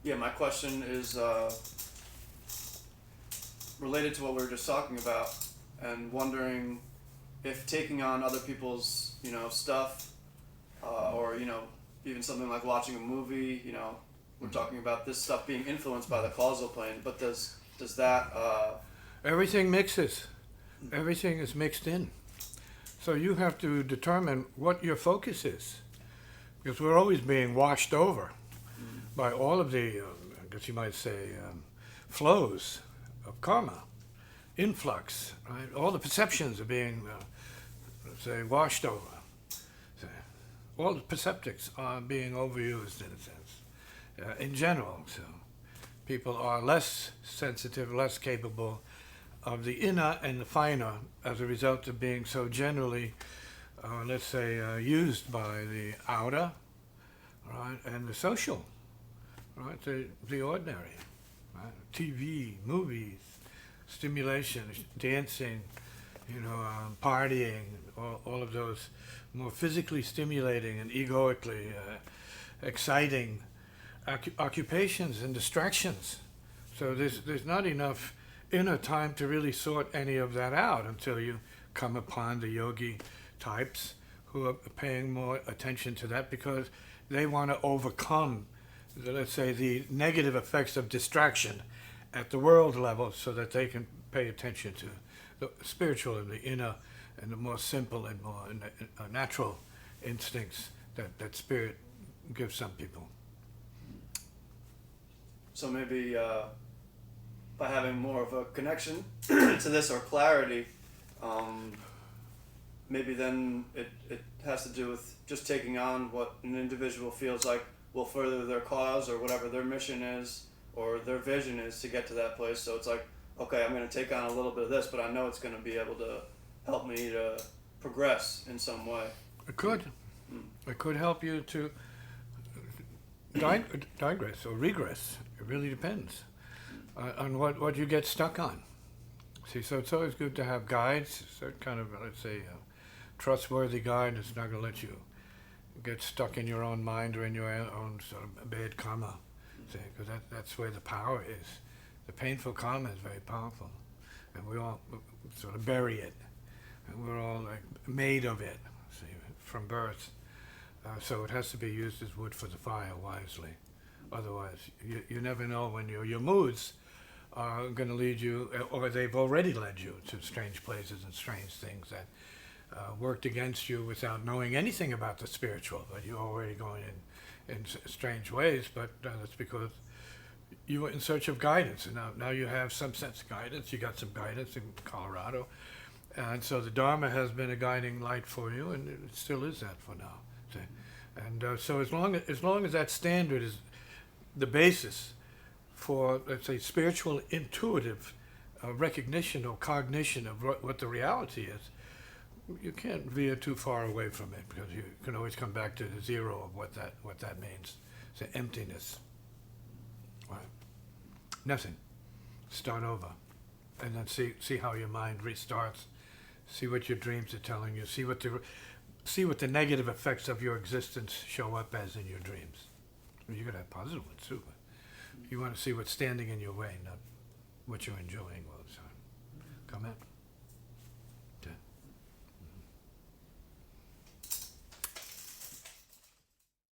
Yeah, my question is related to what we were just talking about, and wondering if taking on other people's, stuff, or even something like watching a movie. We're talking about this stuff being influenced by the causal plane, but does that Everything mixes. Everything is mixed in. So you have to determine what your focus is. Because we're always being washed over by all of the, I guess you might say, flows of karma, influx, right? All the perceptions are being, say, washed over. So all the perceptics are being overused in a sense, in general. So people are less sensitive, less capable of the inner and the finer as a result of being so generally, let's say, used by the outer, right, and the social, right, the ordinary, right, TV, movies, stimulation, dancing, partying, all of those more physically stimulating and egoically exciting occupations and distractions. So there's not enough inner time to really sort any of that out until you come upon the yogi types who are paying more attention to that because they want to overcome, let's say, the negative effects of distraction at the world level so that they can pay attention to the spiritual and the inner and the more simple and more natural instincts that spirit gives some people. so maybe by having more of a connection to this or clarity, um, maybe then it has to do with just taking on what an individual feels like will further their cause or whatever their mission is or their vision is to get to that place. So it's like, okay, I'm going to take on a little bit of this, but I know it's going to be able to help me to progress in some way. It could. Mm. It could help you to digress or regress. It really depends on what you get stuck on. See, so it's always good to have guides, some kind of, let's say, trustworthy guide that's not going to let you get stuck in your own mind or in your own sort of bad karma. See, because that's where the power is. The painful karma is very powerful, and we all sort of bury it, and we're all like made of it, see, from birth. So it has to be used as wood for the fire wisely. Otherwise, you never know when your moods are going to lead you, or they've already led you to strange places and strange things that worked against you without knowing anything about the spiritual. But you're already going in strange ways, but that's because you were in search of guidance, and now you have some sense of guidance. You got some guidance in Colorado, and so the Dharma has been a guiding light for you, and it still is that for now. See? And so as long as that standard is the basis for, let's say, spiritual intuitive recognition or cognition of what the reality is, you can't veer too far away from it because you can always come back to the zero of what that means. It's emptiness. Right. Nothing. Start over, and then see how your mind restarts. See what your dreams are telling you. See what the negative effects of your existence show up as in your dreams. You're gonna have positive ones too, but you want to see what's standing in your way, not what you're enjoying all the time. Comment?